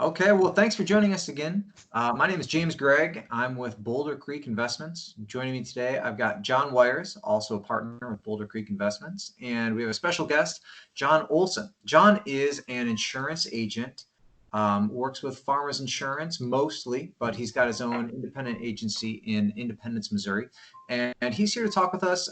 Okay, well, thanks for joining us again. My name is James Gregg. I'm with Boulder Creek Investments. Joining me today, I've got John Wires, also a partner with Boulder Creek Investments, and we have a special guest, Jon Olson. John is an insurance agent, works with Farmers Insurance mostly, but he's got his own independent agency in Independence, Missouri. And he's here to talk with us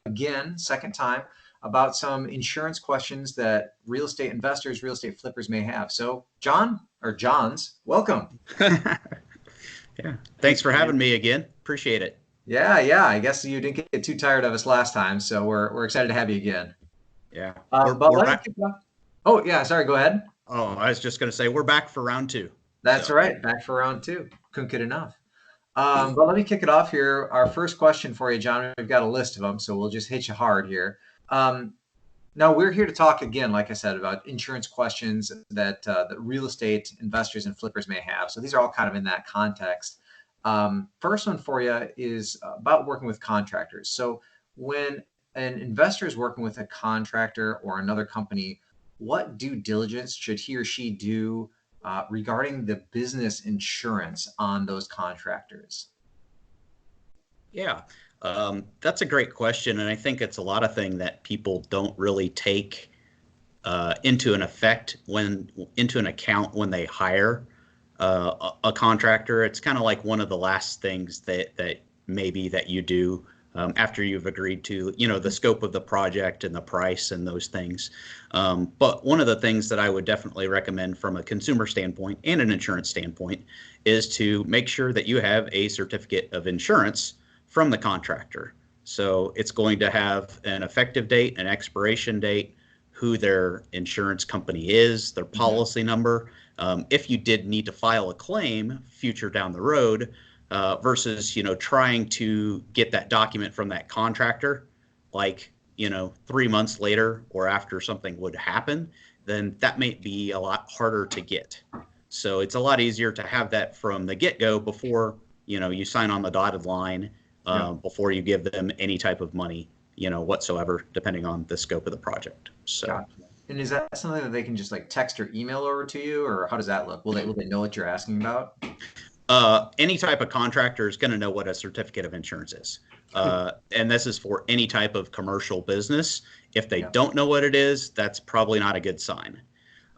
again, second time, about some insurance questions that real estate investors, real estate flippers may have. So, Johns, welcome. Yeah. Thanks for having me again. Appreciate it. Yeah. I guess you didn't get too tired of us last time, so we're excited to have you again. Yeah. But we're let me back. kick it off. Oh, yeah, sorry, go ahead. Oh, I was just going to say we're back for round two. That's right, back for round two. Couldn't get enough. But let me kick it off here. Our first question for you, John, we've got a list of them, so we'll just hit you hard here. Now, we're here to talk again, like I said, about insurance questions that real estate investors and flippers may have. So these are all kind of in that context. First one for you is about working with contractors. So when an investor is working with a contractor or another company, what due diligence should he or she do regarding the business insurance on those contractors? Yeah. That's a great question. And I think it's a lot of things that people don't really take into an account when they hire a contractor. It's kind of like one of the last things that maybe that you do after you've agreed to, the scope of the project and the price and those things. But one of the things that I would definitely recommend from a consumer standpoint and an insurance standpoint is to make sure that you have a certificate of insurance from the contractor. So it's going to have an effective date, an expiration date, who their insurance company is, their policy number. If you did need to file a claim future down the road, versus, trying to get that document from that contractor, like, 3 months later or after something would happen, then that may be a lot harder to get. So it's a lot easier to have that from the get-go before, you sign on the dotted line, before you give them any type of money, whatsoever, depending on the scope of the project. So. Gotcha. And is that something that they can just like text or email over to you, or how does that look? Will they know what you're asking about? Any type of contractor is going to know what a certificate of insurance is. And this is for any type of commercial business. If they don't know what it is, that's probably not a good sign.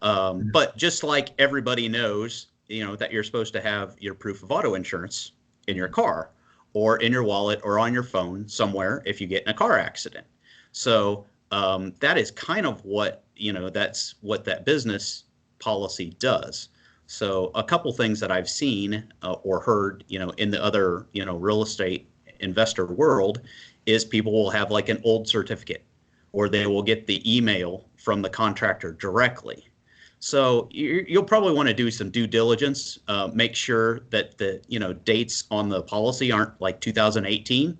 But just like everybody knows, that you're supposed to have your proof of auto insurance in your car or in your wallet or on your phone somewhere if you get in a car accident. So that is kind of what, that's what that business policy does. So a couple things that I've seen or heard, in the other, real estate investor world is people will have like an old certificate, or they will get the email from the contractor directly. So you'll probably want to do some due diligence, make sure that the, dates on the policy aren't like 2018,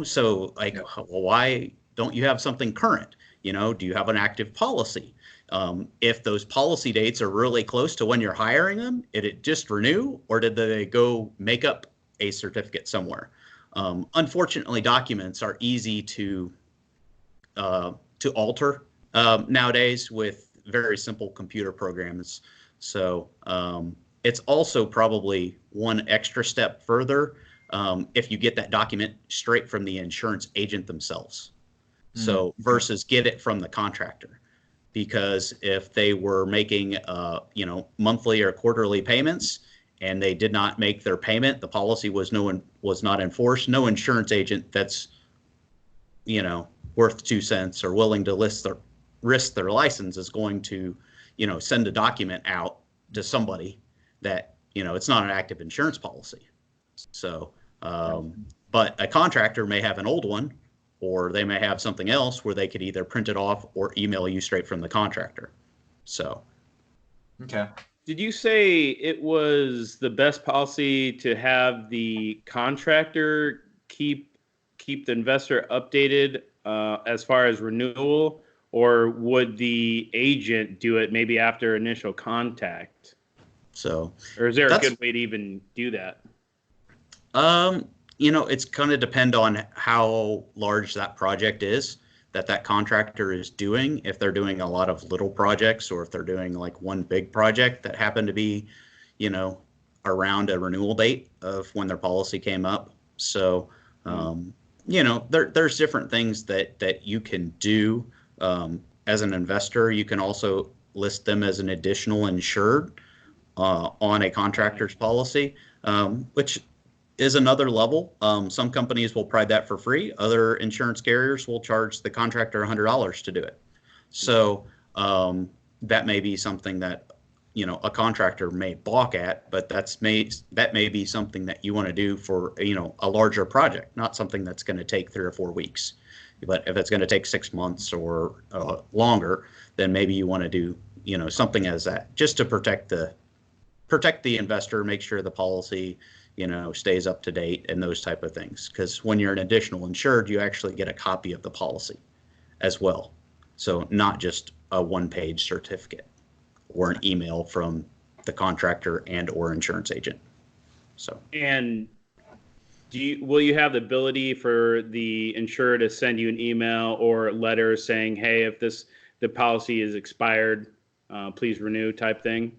so like, well, why don't you have something current? Do you have an active policy? If those policy dates are really close to when you're hiring them, did it just renew, or did they go make up a certificate somewhere? Unfortunately, documents are easy to alter nowadays with very simple computer programs. So it's also probably one extra step further if you get that document straight from the insurance agent themselves. So versus get it from the contractor. Because if they were making, monthly or quarterly payments and they did not make their payment, the policy was not enforced. No insurance agent that's, worth 2 cents or willing to risk their license is going to, send a document out to somebody that, it's not an active insurance policy. So, but a contractor may have an old one, or they may have something else where they could either print it off or email you straight from the contractor. So. Okay. Did you say it was the best policy to have the contractor keep the investor updated as far as renewal, or would the agent do it maybe after initial contact? So. Or is there a good way to even do that? It's going to depend on how large that project is. that contractor is doing, if they're doing a lot of little projects or if they're doing like one big project that happened to be, you know, around a renewal date of when their policy came up. So, you know, there's different things that you can do as an investor. You can also list them as an additional insured on a contractor's policy, which is another level. Some companies will provide that for free. Other insurance carriers will charge the contractor $100 to do it. So that may be something that, you know, a contractor may balk at, but that may be something that you want to do for, you know, a larger project, not something that's going to take 3 or 4 weeks. But if it's going to take 6 months or longer, then maybe you want to do, you know, something as that, just to protect the investor, make sure the policy, you know, stays up to date and those type of things. Because when you're an additional insured, you actually get a copy of the policy as well. So not just a one-page certificate or an email from the contractor and or insurance agent. So. And will you have the ability for the insurer to send you an email or letter saying, hey, if the policy is expired, please renew type thing?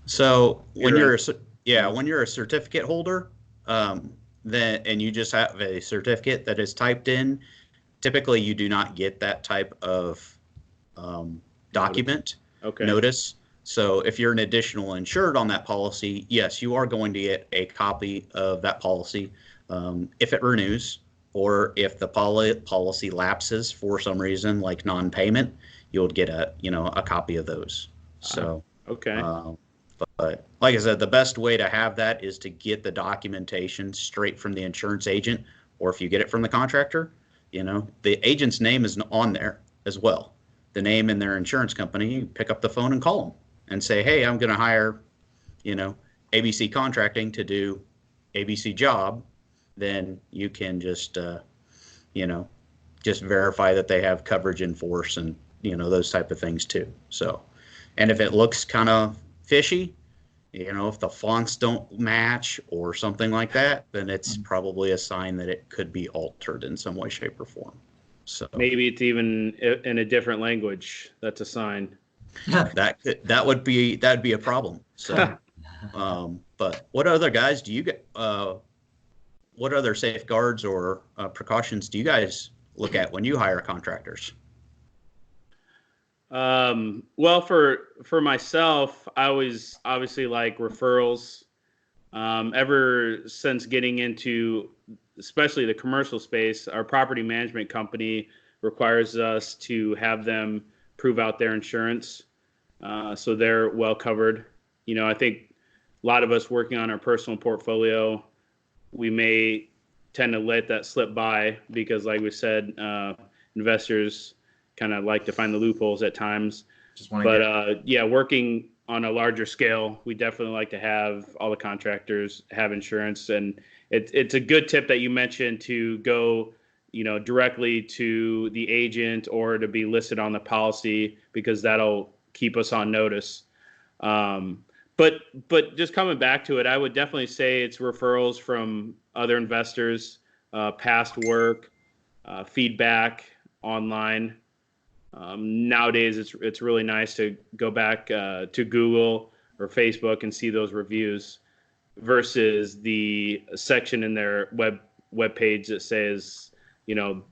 So when you're a certificate holder, then and you just have a certificate that is typed in, typically you do not get that type of document notice. So if you're an additional insured on that policy, yes, you are going to get a copy of that policy if it renews, or if the policy lapses for some reason, like non-payment, you'll get a copy of those. So but like I said, the best way to have that is to get the documentation straight from the insurance agent, or if you get it from the contractor, you know, the agent's name is on there as well. The name and their insurance company, you pick up the phone and call them and say, hey, I'm going to hire, you know, ABC Contracting to do ABC job. Then you can just, you know, just verify that they have coverage in force and, you know, those type of things too. So, and if it looks kind of fishy, you know, if the fonts don't match or something like that, then it's probably a sign that it could be altered in some way, shape, or form. So maybe it's even in a different language. That's a sign. that would be a problem. So, but what other guys do you get? What other safeguards or precautions do you guys look at when you hire contractors? Well, for myself, I always obviously like referrals. Ever since getting into, especially the commercial space, our property management company requires us to have them prove out their insurance. So they're well covered. You know, I think a lot of us working on our personal portfolio, we may tend to let that slip by because, like we said, investors kind of like to find the loopholes at times. Working on a larger scale, we definitely like to have all the contractors have insurance. And it's a good tip that you mentioned to go, you know, directly to the agent or to be listed on the policy, because that'll keep us on notice. But just coming back to it, I would definitely say it's referrals from other investors, past work, feedback online. Nowadays, it's really nice to go back to Google or Facebook and see those reviews versus the section in their web page that says, you know,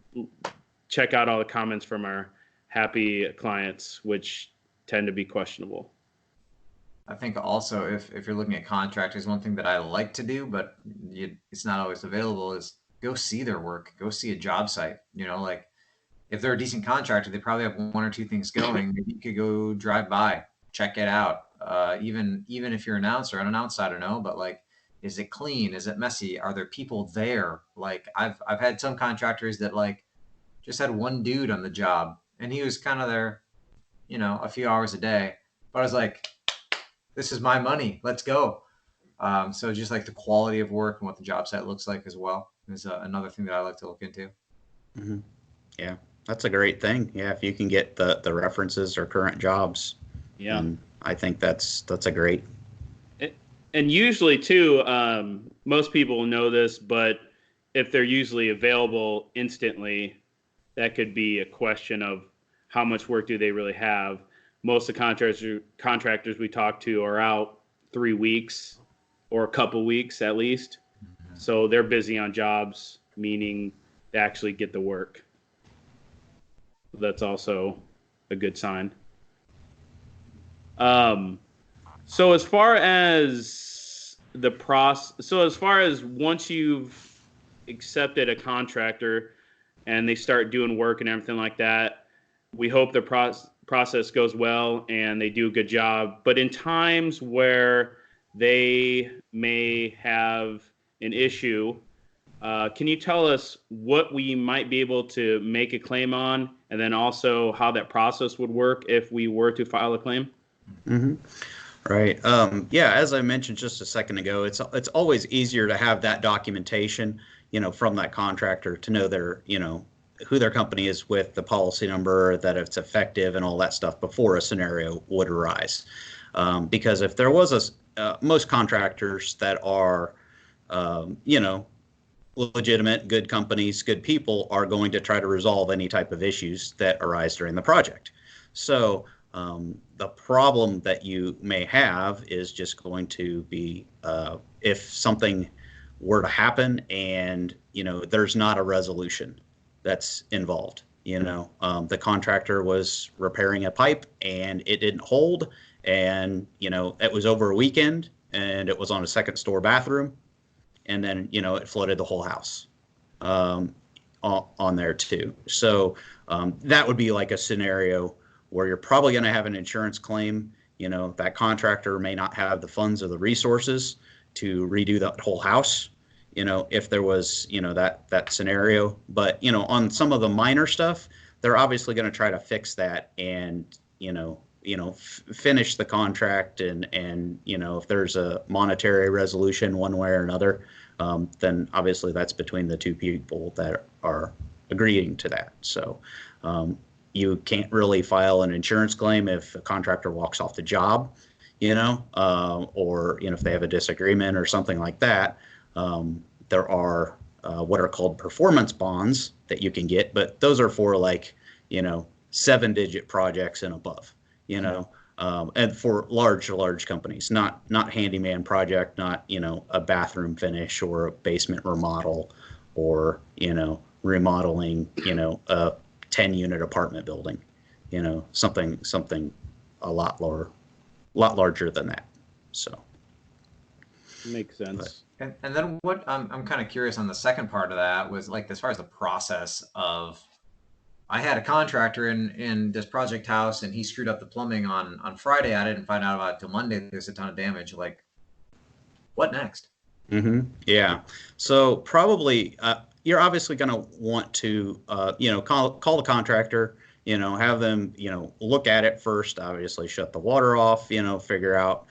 check out all the comments from our happy clients, which tend to be questionable. I think also if you're looking at contractors, one thing that I like to do, but it's not always available, is go see their work, go see a job site. You know, like if they're a decent contractor, they probably have 1 or 2 things going. Maybe you could go drive by, check it out. Even if you're an announcer, on an outsider, no, but like, is it clean? Is it messy? Are there people there? Like I've had some contractors that like just had one dude on the job and he was kind of there, you know, a few hours a day. But I was like, this is my money. Let's go. So just like the quality of work and what the job site looks like as well is another thing that I like to look into. Mm-hmm. Yeah, that's a great thing. Yeah, if you can get the references or current jobs. Yeah, I think that's a great. And usually too, most people know this, but if they're usually available instantly, that could be a question of how much work do they really have. Most of the contractors we talk to are out 3 weeks or a couple weeks at least. So they're busy on jobs, meaning they actually get the work. That's also a good sign. So as far as the as far as once you've accepted a contractor and they start doing work and everything like that, we hope the process goes well and they do a good job. But in times where they may have an issue, can you tell us what we might be able to make a claim on, and then also how that process would work if we were to file a claim? Mm-hmm. Right. Yeah, as I mentioned just a second ago, it's always easier to have that documentation, from that contractor to know their, who their company is with, the policy number, that it's effective and all that stuff before a scenario would arise. Because if there was most contractors that are, legitimate, good companies, good people are going to try to resolve any type of issues that arise during the project. So the problem that you may have is just going to be if something were to happen and, there's not a resolution that's involved. The contractor was repairing a pipe and it didn't hold, and, it was over a weekend and it was on a second story bathroom. And then, it flooded the whole house on there too. So that would be like a scenario where you're probably going to have an insurance claim. That contractor may not have the funds or the resources to redo that whole house, if there was, that scenario. But, on some of the minor stuff, they're obviously going to try to fix that and, finish the contract and, if there's a monetary resolution one way or another, then obviously that's between the two people that are agreeing to that. So you can't really file an insurance claim if a contractor walks off the job, or, if they have a disagreement or something like that. There are what are called performance bonds that you can get, but those are for 7-digit projects and above, and for large companies, not handyman project, not, a bathroom finish or a basement remodel or, remodeling, a 10-unit apartment building, something a lot larger than that. So. Makes sense. And then what I'm kind of curious on the second part of that was as far as the process of, I had a contractor in this project house and he screwed up the plumbing on Friday. I didn't find out about it till Monday. There's a ton of damage. What next? Mm-hmm. Yeah. So probably you're obviously going to want to, call the contractor, have them, look at it first, obviously shut the water off, figure out,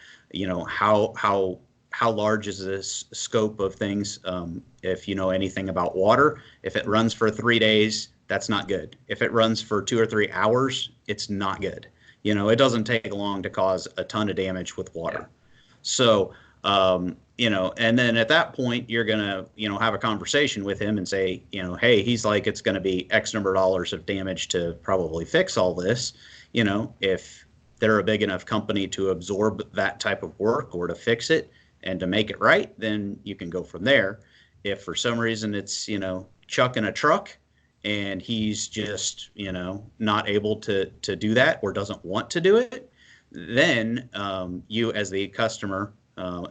how large is this scope of things? If you know anything about water, if it runs for 3 days, that's not good. If it runs for 2 or 3 hours, it's not good. It doesn't take long to cause a ton of damage with water. So, and then at that point, you're going to, have a conversation with him and say, hey, he's like, it's going to be X number of dollars of damage to probably fix all this. If they're a big enough company to absorb that type of work or to fix it and to make it right, then you can go from there. If for some reason it's, Chuck in a truck and he's just, not able to do that or doesn't want to do it, then you as the customer,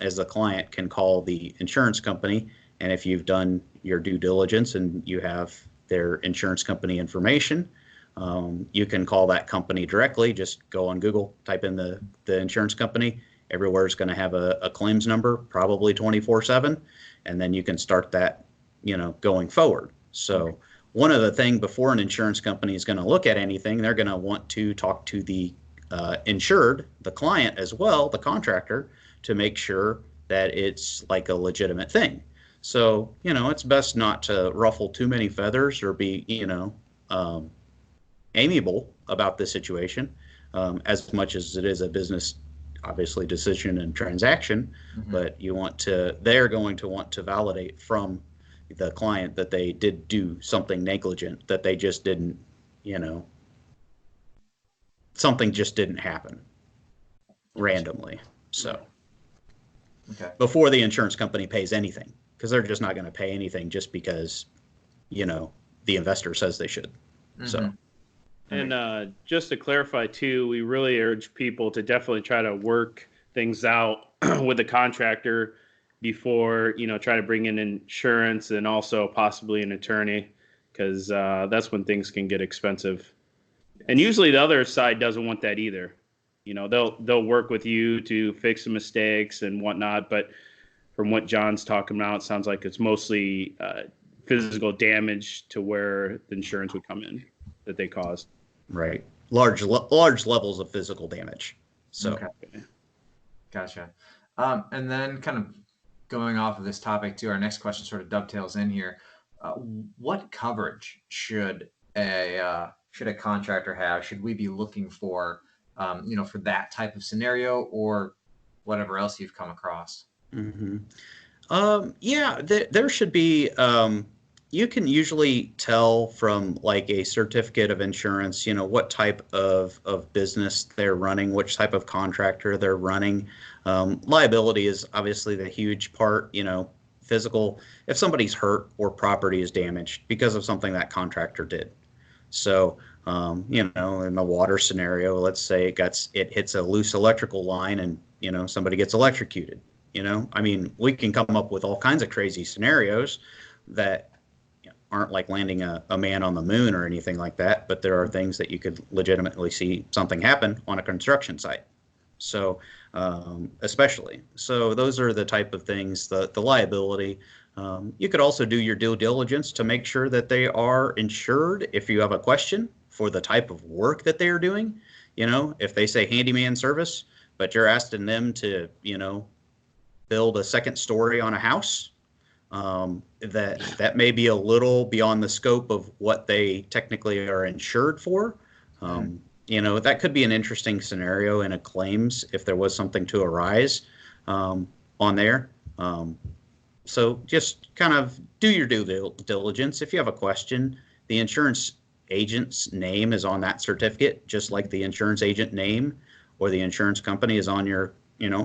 as the client, can call the insurance company. And if you've done your due diligence and you have their insurance company information, you can call that company directly. Just go on Google, type in the insurance company. Everywhere is going to have a claims number, probably 24/7, and then you can start that, going forward. So one of the things before an insurance company is going to look at anything, they're going to want to talk to the insured, the client as well, the contractor, to make sure that it's like a legitimate thing. So, it's best not to ruffle too many feathers or be, amiable about the situation, as much as it is a business, obviously, decision and transaction. Mm-hmm. But they're going to want to validate from, the client that they did do something negligent, that they just didn't, something just didn't happen randomly. So okay. before the insurance company pays anything, because they're just not going to pay anything just because, the investor says they should. Mm-hmm. So. And just to clarify too, we really urge people to definitely try to work things out with the contractor before, try to bring in insurance and also possibly an attorney, because that's when things can get expensive. And usually the other side doesn't want that either. They'll work with you to fix the mistakes and whatnot, but from what John's talking about, it sounds like it's mostly physical damage to where the insurance would come in that they caused. Right. Large levels of physical damage. So. Okay. Gotcha. And then kind of going off of this topic too, our next question sort of dovetails in here. What coverage should a contractor have? Should we be looking for, for that type of scenario or whatever else you've come across? Mm-hmm. Yeah, there should be. You can usually tell from like a certificate of insurance, what type of business they're running, which type of contractor they're running. Liability is obviously the huge part, physical, if somebody's hurt or property is damaged because of something that contractor did. So, in the water scenario, let's say it hits a loose electrical line and, somebody gets electrocuted, we can come up with all kinds of crazy scenarios that aren't like landing a man on the moon or anything like that, but there are things that you could legitimately see something happen on a construction site. So, especially, so those are the type of things, the liability. You could also do your due diligence to make sure that they are insured if you have a question for the type of work that they are doing. If they say handyman service, but you're asking them to, build a second story on a house, that may be a little beyond the scope of what they technically are insured for. That could be an interesting scenario in a claims if there was something to arise on there. So just kind of do your due diligence. If you have a question, the insurance agent's name is on that certificate, just like the insurance agent name or the insurance company is on your,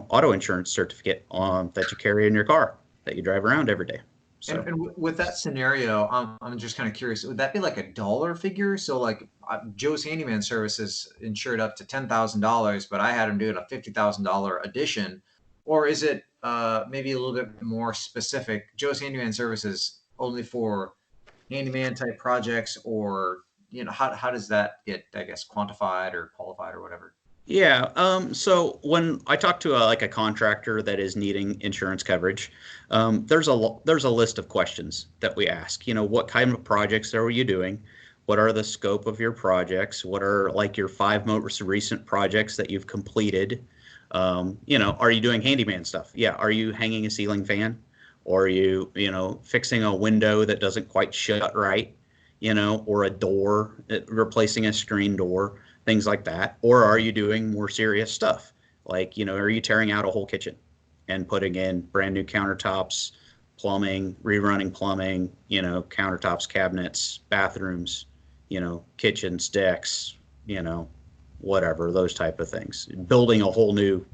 auto insurance certificate that you carry in your car that you drive around every day. So. And with that scenario, I'm just kind of curious, would that be like a dollar figure? So like Joe's Handyman Services insured up to $10,000, but I had him doing a $50,000 addition, or is it maybe a little bit more specific? Joe's Handyman Services only for handyman type projects, or how does that get, I guess, quantified or qualified or whatever? Yeah. So when I talk to a contractor that is needing insurance coverage, there's a list of questions that we ask. What kind of projects are you doing? What are the scope of your projects? What are like your 5 most recent projects that you've completed? Are you doing handyman stuff? Yeah. Are you hanging a ceiling fan? Or are you, fixing a window that doesn't quite shut right? Or a door, replacing a screen door, things like that. Or are you doing more serious stuff? Like, are you tearing out a whole kitchen and putting in brand new countertops, plumbing, rerunning plumbing, countertops, cabinets, bathrooms, kitchens, decks, whatever, those type of things. Building a whole new,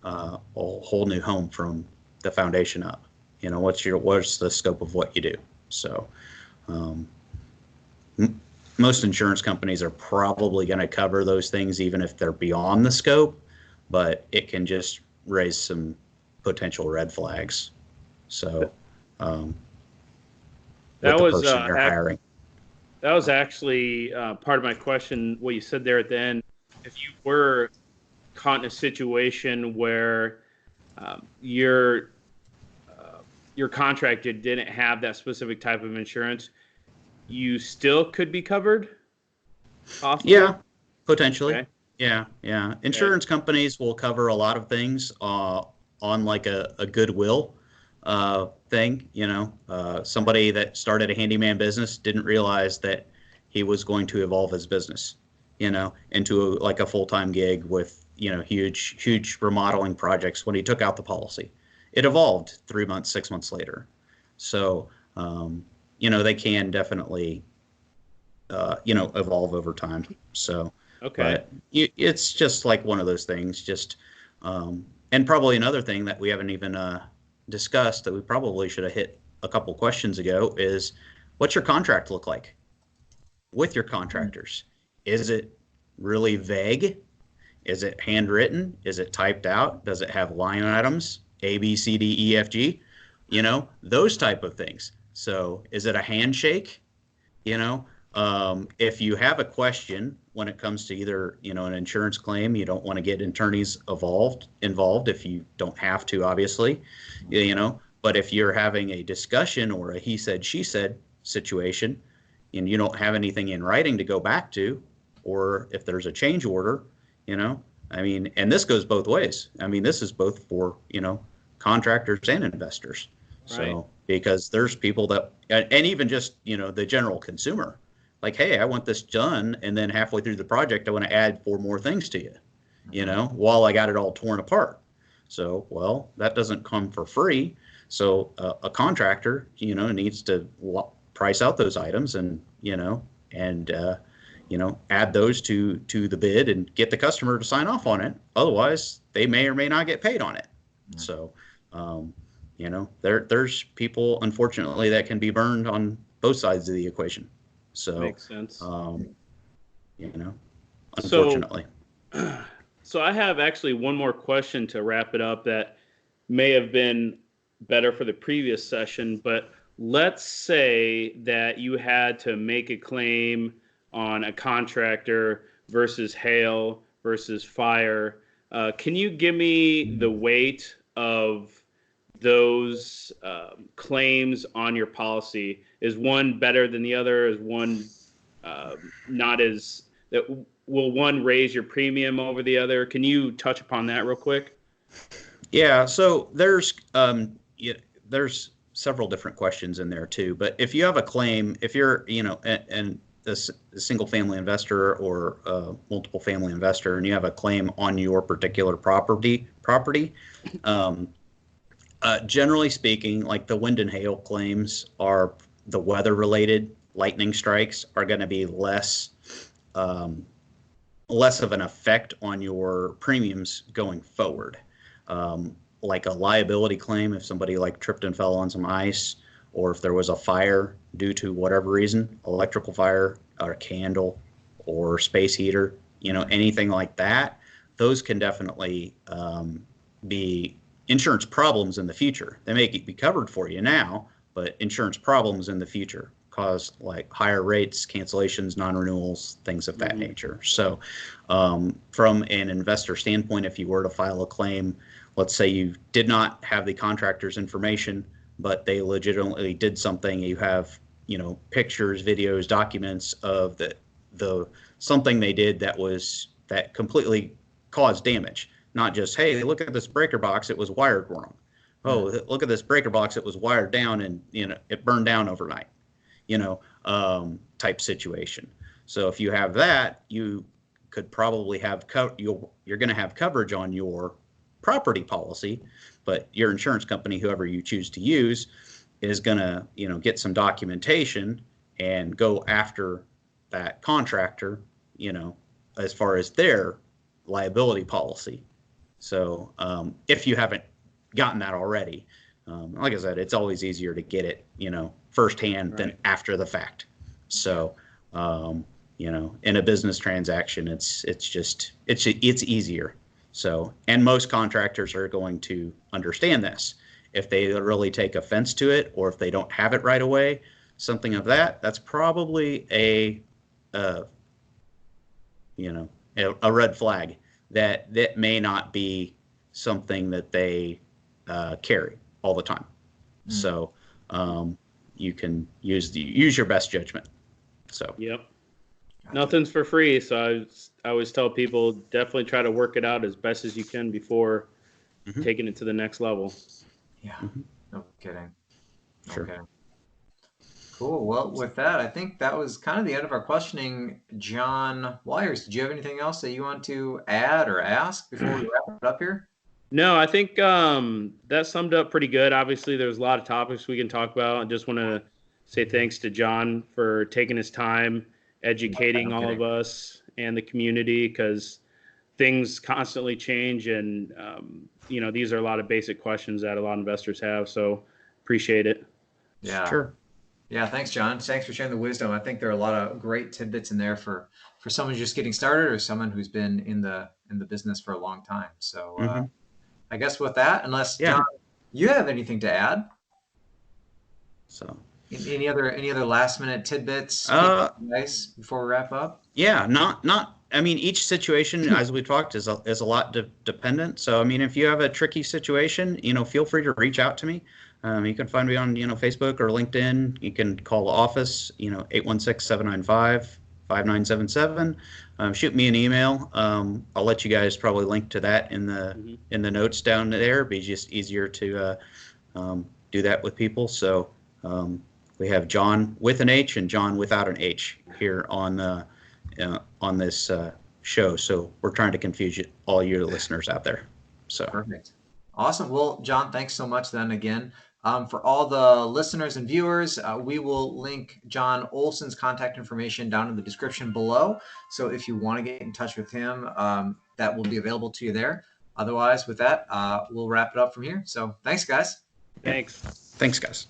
home from the foundation up. What's the scope of what you do? So, most insurance companies are probably going to cover those things, even if they're beyond the scope, but it can just raise some potential red flags. So, that was you're hiring. That was actually part of my question. What you said there at the end, if you were caught in a situation where your contractor didn't have that specific type of insurance, you still could be covered? Possibly? Yeah, potentially. Okay. Yeah. Insurance companies will cover a lot of things on like a goodwill thing. Somebody that started a handyman business didn't realize that he was going to evolve his business, into a full-time gig with, huge remodeling projects when he took out the policy. It evolved 3 months, 6 months later. So, they can definitely, evolve over time. So, Okay. but it's just like one of those things. Just, and probably another thing that we haven't even discussed that we probably should have hit a couple questions ago is, what's your contract look like with your contractors? Is it really vague? Is it handwritten? Is it typed out? Does it have line items? A, B, C, D, E, F, G? Those type of things. So is it a handshake? If you have a question when it comes to either, an insurance claim, you don't want to get attorneys involved if you don't have to, obviously, but if you're having a discussion or a he said, she said situation, and you don't have anything in writing to go back to, or if there's a change order, and this goes both ways. This is both for, contractors and investors. So, Right. because there's people that, and even just, the general consumer, like, hey, I want this done. And then halfway through the project, I want to add 4 more things to you, while I got it all torn apart. So, well, that doesn't come for free. So a contractor, needs to price out those items and, add those to the bid and get the customer to sign off on it. Otherwise, they may or may not get paid on it. Mm-hmm. So, there's people, unfortunately, that can be burned on both sides of the equation. So, makes sense. Unfortunately. So I have actually one more question to wrap it up that may have been better for the previous session, but let's say that you had to make a claim on a contractor versus hail versus fire. Can you give me the weight of those claims on your policy? Is one better than the other? Is one not as that? Will one raise your premium over the other? Can you touch upon that real quick? Yeah. So there's several different questions in there too. But if you have a claim, if you're and this single family investor or multiple family investor, and you have a claim on your particular property, generally speaking, like the wind and hail claims are the weather related. Lightning strikes are going to be less of an effect on your premiums going forward. Like a liability claim, if somebody like tripped and fell on some ice, or if there was a fire due to whatever reason, electrical fire or a candle or space heater, anything like that, those can definitely be insurance problems in the future. They may be covered for you now, but insurance problems in the future cause like higher rates, cancellations, non-renewals, things of that nature. So from an investor standpoint, if you were to file a claim, let's say you did not have the contractor's information, but they legitimately did something, you have, pictures, videos, documents of the something they did that completely caused damage. Not just, hey, look at this breaker box, it was wired wrong. Oh, look at this breaker box, it was wired down and it burned down overnight. Type situation. So if you have that, you could probably have you're going to have coverage on your property policy, but your insurance company, whoever you choose to use, is going to get some documentation and go after that contractor, as far as their liability policy. So if you haven't gotten that already, like I said, it's always easier to get it, firsthand than after the fact. So, in a business transaction, it's easier. So, and most contractors are going to understand this. If they really take offense to it, or if they don't have it right away, something of that's probably a red flag that may not be something that they carry all the time. So, you can use your best judgment. So. Yep. Nothing's for free, so I always tell people definitely try to work it out as best as you can before taking it to the next level. Yeah. No kidding. Sure. Okay. Cool. Well, with that, I think that was kind of the end of our questioning. John Wires, did you have anything else that you want to add or ask before we wrap it up here? No, I think that summed up pretty good. Obviously, there's a lot of topics we can talk about. I just want to say thanks to Jon for taking his time, educating No all of kidding. us and the community, because things constantly change, and these are a lot of basic questions that a lot of investors have. So appreciate it. Yeah. Sure. Yeah, thanks, John. Thanks for sharing the wisdom. I think there are a lot of great tidbits in there for someone who's just getting started or someone who's been in the business for a long time. So Hmm. I guess with that, unless Yeah. John, you have anything to add, So, any other last minute tidbits, advice before we wrap up? yeah, not. I mean, each situation, as we talked, is a lot dependent. So, I mean, if you have a tricky situation, feel free to reach out to me. You can find me on, Facebook or LinkedIn. You can call the office, 816-795-5977. Shoot me an email. I'll let you guys probably link to that in the notes down there. It'd be just easier to do that with people. So we have Jon with an H and Jon without an H here on this show. So we're trying to confuse all your listeners out there. So Perfect. Awesome. Well, John, thanks so much then again. For all the listeners and viewers, we will link Jon Olson's contact information down in the description below. So if you want to get in touch with him, that will be available to you there. Otherwise, with that, we'll wrap it up from here. So thanks, guys. Thanks. thanks, guys.